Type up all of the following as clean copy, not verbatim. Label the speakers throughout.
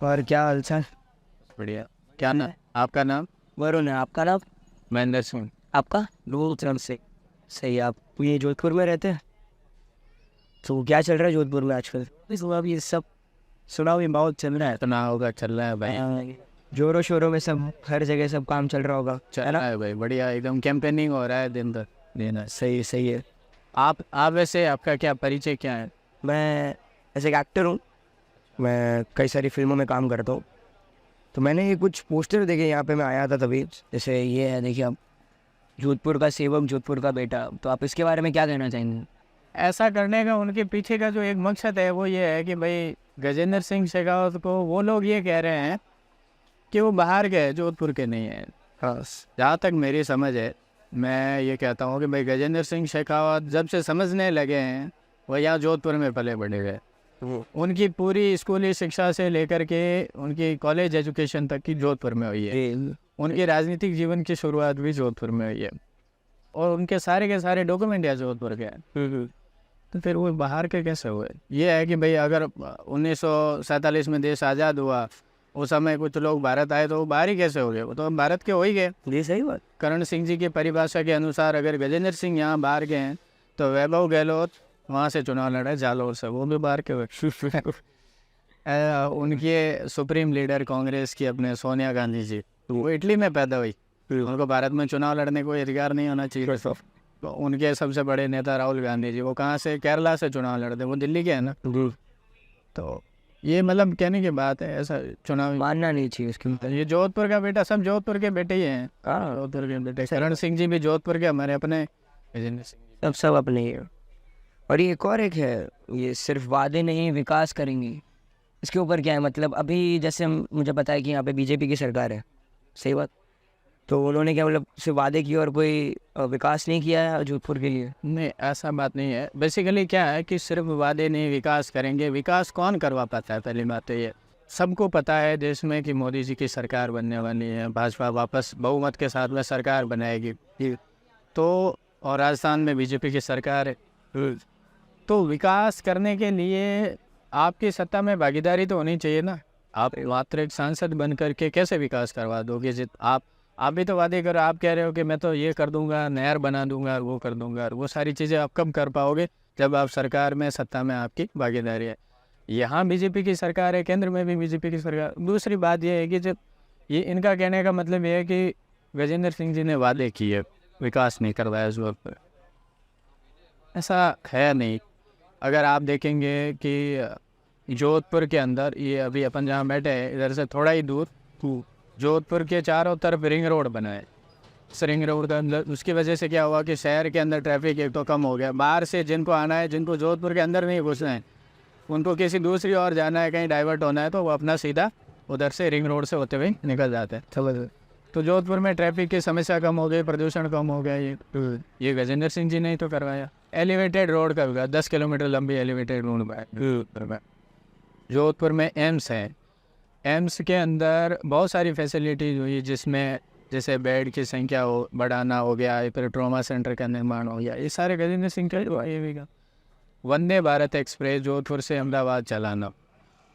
Speaker 1: और क्या हालचाल?
Speaker 2: बढ़िया। क्या नाम आपका? नाम
Speaker 1: वरुण है। आपका नाम?
Speaker 2: महेंद्र सिंह।
Speaker 1: आपका? लोचन से। सही। आप ये जोधपुर में रहते हैं? तो क्या चल रहा है जोधपुर में आजकल? सुना भी ये सब, सुना भी बहुत चल रहा है।
Speaker 2: सुना होगा, चल रहा है भाई।
Speaker 1: जोरों शोरों में सब, हर जगह सब काम चल रहा होगा,
Speaker 2: चल
Speaker 1: है ना?
Speaker 2: रहा है भाई, बढ़िया एकदम कैंपेनिंग हो रहा है दिन भर दिन है।
Speaker 1: सही सही है।
Speaker 2: आप वैसे आपका क्या परिचय क्या है?
Speaker 1: मैं ऐसे एक एक्टर हूँ। मैं कई सारी फिल्मों में काम करता हूँ। तो मैंने ये कुछ पोस्टर देखे, यहाँ पे मैं आया था तभी। जैसे ये है, देखिए आप, जोधपुर का सेवक, जोधपुर का बेटा। तो आप इसके बारे में क्या कहना चाहेंगे?
Speaker 2: ऐसा करने का उनके पीछे का जो एक मकसद है वो ये है कि भाई गजेंद्र सिंह शेखावत को वो लोग ये कह रहे हैं कि वो बाहर गए, जोधपुर के नहीं है।
Speaker 1: हाँ।
Speaker 2: जहाँ तक मेरी समझ है, मैं ये कहता हूँ कि भाई गजेंद्र सिंह शेखावत जब से समझने लगे हैं वो यहाँ जोधपुर में पले बढ़े गए। उनकी पूरी स्कूली शिक्षा से लेकर के उनकी कॉलेज एजुकेशन तक की जोधपुर में हुई है। उनकी राजनीतिक जीवन की शुरुआत भी जोधपुर में हुई है और उनके सारे के सारे डॉक्यूमेंट यहाँ जोधपुर के हैं। तो फिर वो बाहर के कैसे हुए? ये है कि भाई अगर 1947 में देश आज़ाद हुआ, उस समय कुछ लोग भारत आए तो वो बाहर ही कैसे हो गए? वो तो हम भारत के हो ही गए।
Speaker 1: जी सही बात।
Speaker 2: करण सिंह जी की परिभाषा के अनुसार अगर गजेंद्र सिंह यहाँ बाहर गए हैं तो वैभव गहलोत वहाँ से चुनाव लड़ा जालौर से, वो भी बाहर के हुए। उनके सुप्रीम लीडर कांग्रेस की अपने सोनिया गांधी जी, वो इटली में पैदा हुई। उनको भारत में चुनाव लड़ने कोई अधिकार नहीं होना चाहिए। तो उनके सबसे बड़े नेता राहुल गांधी जी, वो कहाँ से? केरला से चुनाव लड़ते, वो दिल्ली के हैं ना। तो ये मतलब कहने की बात है, ऐसा चुनाव
Speaker 1: मानना नहीं चाहिए इसके मतलब।
Speaker 2: ये जोधपुर का बेटा, सब जोधपुर के बेटे ही हैं।
Speaker 1: हाँ,
Speaker 2: जोधपुर के बेटे, करण सिंह जी भी जोधपुर के, हमारे अपने गजेंद्र सिंह जी।
Speaker 1: सब सब अपने ही है। और ये एक और एक है, ये सिर्फ वादे नहीं, विकास करेंगे। इसके ऊपर क्या है मतलब? अभी जैसे मुझे पता है कि यहाँ पे बीजेपी की सरकार है, सही बात। तो उन्होंने क्या मतलब सिर्फ वादे किए और कोई विकास नहीं किया है जोधपुर के लिए?
Speaker 2: नहीं, ऐसा बात नहीं है। बेसिकली क्या है कि सिर्फ वादे नहीं, विकास करेंगे। विकास कौन करवा पाता है? पहली बात तो ये, सबको पता है देश में कि मोदी जी की सरकार बनने वाली है, भाजपा वापस बहुमत के साथ में सरकार बनाएगी। तो और राजस्थान में बीजेपी की सरकार है। तो विकास करने के लिए आपकी सत्ता में भागीदारी तो होनी चाहिए ना। आप मात्र एक सांसद बन करके कैसे विकास करवा दोगे? आप भी तो वादे करो, आप कह रहे हो कि मैं तो ये कर दूंगा, नहर बना दूंगा, वो कर दूंगा। वो सारी चीज़ें आप कब कर पाओगे? जब आप सरकार में, सत्ता में आपकी भागीदारी है। यहाँ बीजेपी की सरकार है, केंद्र में भी बीजेपी की सरकार। दूसरी बात यह है कि जब ये इनका कहने का मतलब ये है कि गजेंद्र सिंह जी ने वादे किए, विकास नहीं करवाया इस वक्त। ऐसा है नहीं। अगर आप देखेंगे कि जोधपुर के अंदर, ये अभी अपन जहाँ बैठे हैं इधर से थोड़ा ही दूर जोधपुर के चारों तरफ रिंग रोड बना है। इस रिंग रोड के अंदर उसकी वजह से क्या हुआ कि शहर के अंदर ट्रैफिक एक तो कम हो गया। बाहर से जिनको आना है, जिनको जोधपुर के अंदर नहीं घुसना है, उनको किसी दूसरी और जाना है, कहीं डाइवर्ट होना है, तो वो अपना सीधा उधर से रिंग रोड से होते हुए निकल जाते हैं। समझ। तो जोधपुर में ट्रैफिक की समस्या कम हो गई, प्रदूषण कम हो गया। ये गजेंद्र सिंह जी ने ही तो करवाया। एलिवेटेड रोड का विकास, 10 किलोमीटर लंबी एलिवेटेड रोड में। जोधपुर में एम्स है। एम्स के अंदर बहुत सारी फैसिलिटीज़ हुई, जिसमें जैसे बेड की संख्या बढ़ाना हो गया, फिर ट्रॉमा सेंटर का निर्माण हो गया। ये सारे गजेंद्र सिंह का हुआ। का वंदे भारत एक्सप्रेस जोधपुर से अहमदाबाद चलाना।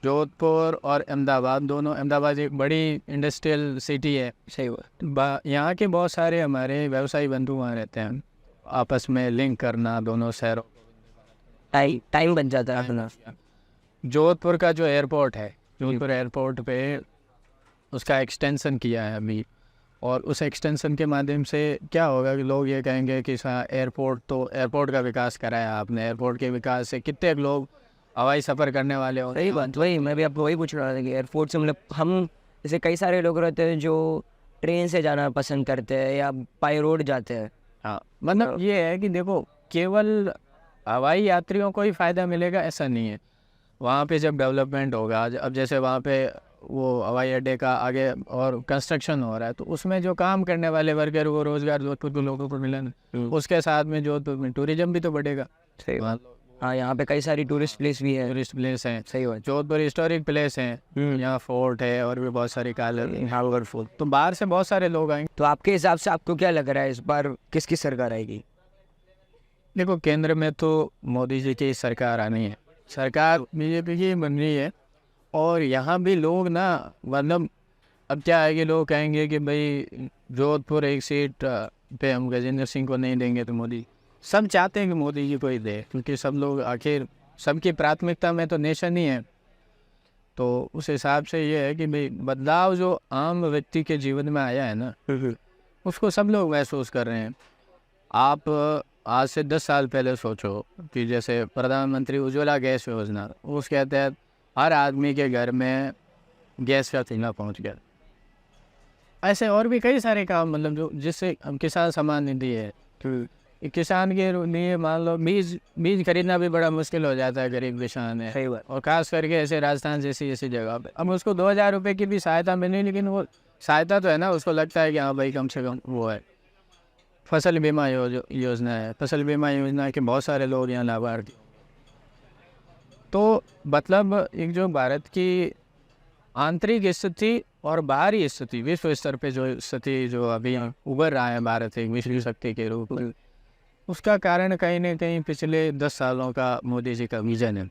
Speaker 2: जोधपुर और अहमदाबाद दोनों, अहमदाबाद एक बड़ी इंडस्ट्रियल सिटी है।
Speaker 1: सही बात।
Speaker 2: यहाँ के बहुत सारे हमारे व्यवसायी बंधु वहाँ रहते हैं। आपस में लिंक करना दोनों शहरों,
Speaker 1: टाइम बन जाता है अपना।
Speaker 2: जोधपुर का जो एयरपोर्ट है, जोधपुर एयरपोर्ट पे उसका एक्सटेंशन किया है अभी। और उस एक्सटेंशन के माध्यम से क्या होगा कि लोग ये कहेंगे कि एयरपोर्ट का विकास कराया आपने। एयरपोर्ट के विकास से कितने लोग हवाई सफ़र करने वाले हो।
Speaker 1: सही बात। वही मैं भी आपको वही पूछ रहा था कि एयरपोर्ट से मतलब हम, जैसे कई सारे लोग रहते हैं जो ट्रेन से जाना पसंद करते हैं या बाई रोड जाते हैं।
Speaker 2: हाँ, मतलब ये है कि देखो, केवल हवाई यात्रियों को ही फ़ायदा मिलेगा ऐसा नहीं है। वहाँ पे जब डेवलपमेंट होगा, अब जैसे वहाँ पे वो हवाई अड्डे का आगे और कंस्ट्रक्शन हो रहा है, तो उसमें जो काम करने वाले वर्कर, वो रोज़गार जोधपुर के लोगों को मिलेगा। उसके साथ में जोधपुर में टूरिज्म भी तो बढ़ेगा।
Speaker 1: सही बात। हाँ, यहाँ पे कई सारी टूरिस्ट प्लेस भी है।
Speaker 2: टूरिस्ट प्लेस हैं।
Speaker 1: सही बात।
Speaker 2: जोधपुर हिस्टोरिक प्लेस हैं, यहाँ फोर्ट है और भी बहुत सारी कालर फोर्ट। तो बाहर से बहुत सारे लोग आएंगे।
Speaker 1: तो आपके हिसाब से आपको क्या लग रहा है, इस बार किसकी सरकार आएगी?
Speaker 2: देखो, केंद्र में तो मोदी जी की सरकार आनी है। सरकार बीजेपी की बन रही है और यहाँ भी लोग ना, मतलब अब क्या है कि लोग कहेंगे कि भाई जोधपुर एक सीट पे हम गजेंद्र सिंह को नहीं देंगे तो मोदी, सब चाहते हैं कि मोदी जी को ही दे, क्योंकि सब लोग आखिर सबकी प्राथमिकता में तो नेशन ही है। तो उस हिसाब से ये है कि भाई बदलाव जो आम व्यक्ति के जीवन में आया है ना, उसको सब लोग महसूस कर रहे हैं। आप आज से 10 साल पहले सोचो कि जैसे प्रधानमंत्री उज्ज्वला गैस योजना, उसके तहत हर आदमी के घर में गैस का चूल्हा पहुंच गया। ऐसे और भी कई सारे काम, मतलब जो जिससे हम किसान सम्मान निधि है, तो किसान के लिए मान लो बीज खरीदना भी बड़ा मुश्किल हो जाता है, गरीब किसान है,
Speaker 1: सही बात।
Speaker 2: और खास करके ऐसे राजस्थान जैसी ऐसी जगह पे अब उसको 2,000 रुपये की भी सहायता मिली, लेकिन वो सहायता तो है ना, उसको लगता है कि हाँ भाई कम से कम वो है। फसल बीमा योजना है, फसल बीमा योजना के बहुत सारे लोग यहाँ लाभार्थी। तो मतलब एक जो भारत की आंतरिक स्थिति और बाहरी स्थिति, विश्व स्तर पे जो स्थिति जो अभी उभर रहा है भारत एक विश्व शक्ति के रूप में, उसका कारण कहीं ना कहीं पिछले 10 सालों का मोदी जी का विजन है।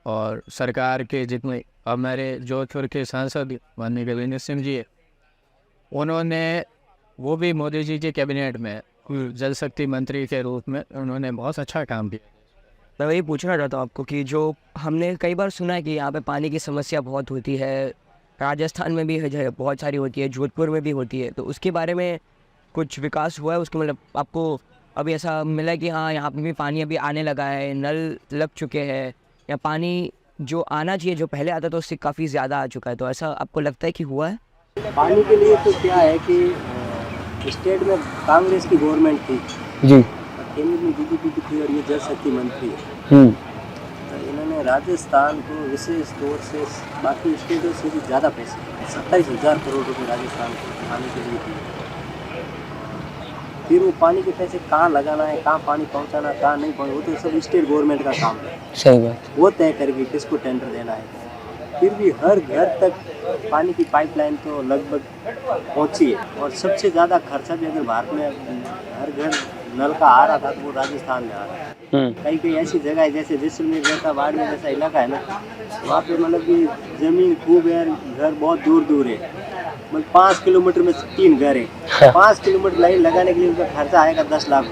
Speaker 2: और सरकार के जितने हमारे जोधपुर के सांसद माननीय गजेंद्र सिंह जी है, उन्होंने वो भी मोदी जी के कैबिनेट में जल शक्ति मंत्री के रूप में उन्होंने बहुत अच्छा काम किया।
Speaker 1: मैं वही पूछना चाहता हूँ आपको कि जो हमने कई बार सुना है कि यहाँ पे पानी की समस्या बहुत होती है, राजस्थान में भी है, बहुत सारी होती है, जोधपुर में भी होती है, तो उसके बारे में कुछ विकास हुआ है उसको, मतलब आपको अभी ऐसा मिला है कि हाँ यहाँ पे भी पानी अभी आने लगा है, नल लग चुके हैं, या पानी जो आना चाहिए जो पहले आता था उससे काफ़ी ज़्यादा आ चुका है, तो ऐसा आपको लगता है कि हुआ है?
Speaker 3: पानी के लिए तो क्या है कि स्टेट में कांग्रेस की गवर्नमेंट थी
Speaker 1: जी।
Speaker 3: केंद्र में बीजेपी थी और ये जल शक्ति मंत्री है। तो इन्होंने राजस्थान को विशेष तौर से बाकी स्टेटों से भी ज़्यादा पैसे 27,000 करोड़ रुपए राजस्थान को पानी के लिए दिए। फिर वो पानी के पैसे कहाँ लगाना है, कहाँ पानी पहुँचाना, कहाँ नहीं पहुँचाना, वो तो सब स्टेट गवर्नमेंट का काम है।
Speaker 1: सही बात।
Speaker 3: वो तय करके किसको टेंडर देना है। फिर भी हर घर तक पानी की पाइपलाइन तो लगभग पहुंची है, और सबसे ज़्यादा खर्चा भी अगर भारत में हर घर नल का आ रहा था तो वो राजस्थान में आ रहा है। कई कई ऐसी जगह है जैसे जैसलमेर जैसा बाड़मेर जैसा इलाका है ना, वहाँ पे मतलब कि ज़मीन खूब है, घर बहुत दूर दूर है, मतलब 5 किलोमीटर में 3 घर है। 5 किलोमीटर लाइन लगाने के लिए उनका खर्चा आएगा 10 लाख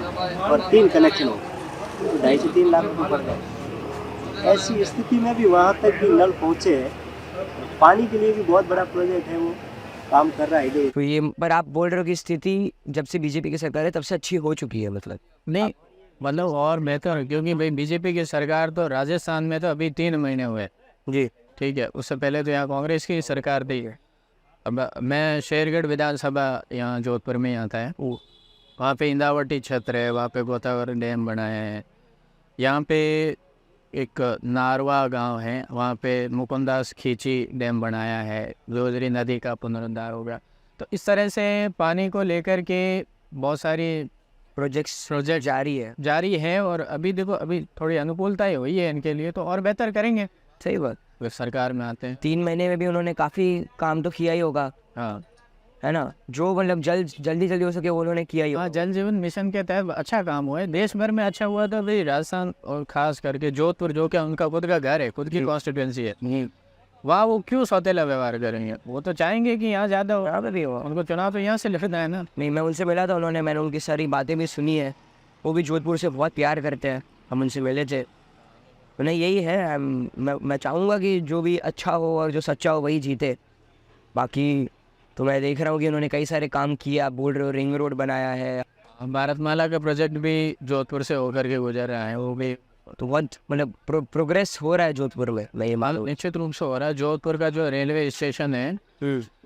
Speaker 3: और 3 कनेक्शन हो तो 2.5 से 3 लाख रुपये पड़ जाए। ऐसी स्थिति में भी वहाँ तक भी नल पहुँचे है। पानी के लिए भी बहुत बड़ा प्रोजेक्ट है, वो काम कर रहा है।
Speaker 1: तो ये पर आप बोल रहे हो कि स्थिति जब से बीजेपी की सरकार है तब से अच्छी हो चुकी है, मतलब
Speaker 2: नहीं मतलब और बेहतर, क्योंकि भाई बीजेपी की सरकार तो राजस्थान में तो अभी 3 महीने हुए
Speaker 1: जी।
Speaker 2: ठीक है, उससे पहले तो यहाँ कांग्रेस की सरकार थी। अब मैं शेरगढ़ विधानसभा यहाँ जोधपुर में आता है, वहाँ पे इंदावटी क्षेत्र है, वहाँ पे गोतावरी डैम बनाया है। यहाँ पे एक नारवा गांव है, वहाँ पे मुकुंदास खींची डैम बनाया है, जोजरी नदी का पुनरुद्धार हो गया। तो इस तरह से पानी को लेकर के बहुत सारी
Speaker 1: प्रोजेक्ट जारी
Speaker 2: है और अभी देखो अभी थोड़ी अनुकूलताएं हुई है इनके लिए, तो और बेहतर करेंगे।
Speaker 1: सही बात।
Speaker 2: वे सरकार में आते हैं
Speaker 1: 3 महीने में भी उन्होंने काफ़ी काम तो किया ही होगा,
Speaker 2: हाँ
Speaker 1: है ना, जो मतलब जल्दी हो सके वो उन्होंने किया ही
Speaker 2: हाँ।
Speaker 1: होगा।
Speaker 2: जल जीवन मिशन के तहत अच्छा काम हुआ है, देश भर में अच्छा हुआ था भाई। राजस्थान और खास करके जोधपुर जो क्या उनका खुद का घर है, खुद की कॉन्स्टिट्यूंसी है, वहाँ वो क्यों सौतेला व्यवहार करेंगे? वो तो चाहेंगे कि यहाँ ज़्यादा हो,
Speaker 1: यहाँ पे भी हुआ।
Speaker 2: उनको चुनाव तो यहाँ से लिखना है ना।
Speaker 1: नहीं, मैं उनसे मिला था, मैंने उनकी सारी बातें भी सुनी है, वो भी जोधपुर से बहुत प्यार करते हैं, हम उनसे मिले थे। उन्हें यही है, मैं चाहूँगा कि जो भी अच्छा हो और जो सच्चा हो वही जीते। बाकी तो मैं देख रहा हूँ कि उन्होंने कई सारे काम किए, आप बोल रहे हो रिंग रोड बनाया है,
Speaker 2: भारतमाला का प्रोजेक्ट भी जोधपुर से होकर के गुजर रहा है, वो भी
Speaker 1: तो बहुत मतलब प्रोग्रेस हो रहा है जोधपुर में, मैं ये मालूम
Speaker 2: निश्चित रूप से हो रहा है। जोधपुर का जो रेलवे स्टेशन है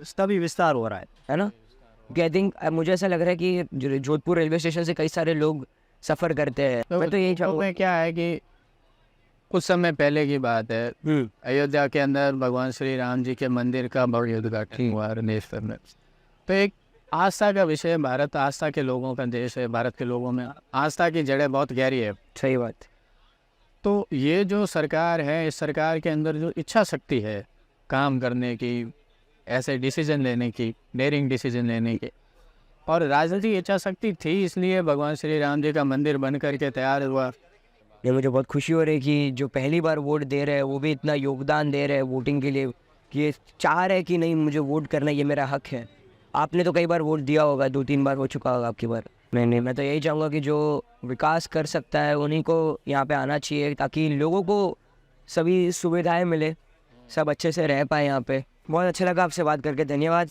Speaker 2: उसका भी विस्तार हो रहा
Speaker 1: है ना। क्योंकि आई थिंक मुझे ऐसा लग रहा है कि जोधपुर रेलवे स्टेशन से कई सारे लोग सफ़र करते हैं। मैं तो यही चाहूँगा,
Speaker 2: क्या है कि कुछ समय पहले की बात है, अयोध्या के अंदर भगवान श्री राम जी के मंदिर का भव्य उद्घाटन हुआ देश भर में। तो एक आस्था का विषय, भारत आस्था के लोगों का देश है, भारत के लोगों में आस्था की जड़ें बहुत गहरी है।
Speaker 1: सही बात।
Speaker 2: तो ये जो सरकार है, इस सरकार के अंदर जो इच्छा शक्ति है काम करने की, ऐसे डिसीजन लेने की, डेयरिंग डिसीजन लेने की, और राजनीतिक इच्छा शक्ति थी, इसलिए भगवान श्री राम जी का मंदिर बन करके तैयार हुआ।
Speaker 1: ये मुझे बहुत खुशी हो रही है कि जो पहली बार वोट दे रहे हैं वो भी इतना योगदान दे रहे हैं वोटिंग के लिए, कि ये चाह रहे हैं कि नहीं मुझे वोट करना, ये मेरा हक है। आपने तो कई बार वोट दिया होगा, 2-3 बार हो चुका होगा आपकी बार। नहीं, मैं तो यही चाहूँगा कि जो विकास कर सकता है उन्हीं को यहाँ पे आना चाहिए, ताकि लोगों को सभी सुविधाएं मिले, सब अच्छे से रह पाए यहाँ पे। बहुत अच्छा लगा आपसे बात करके, धन्यवाद।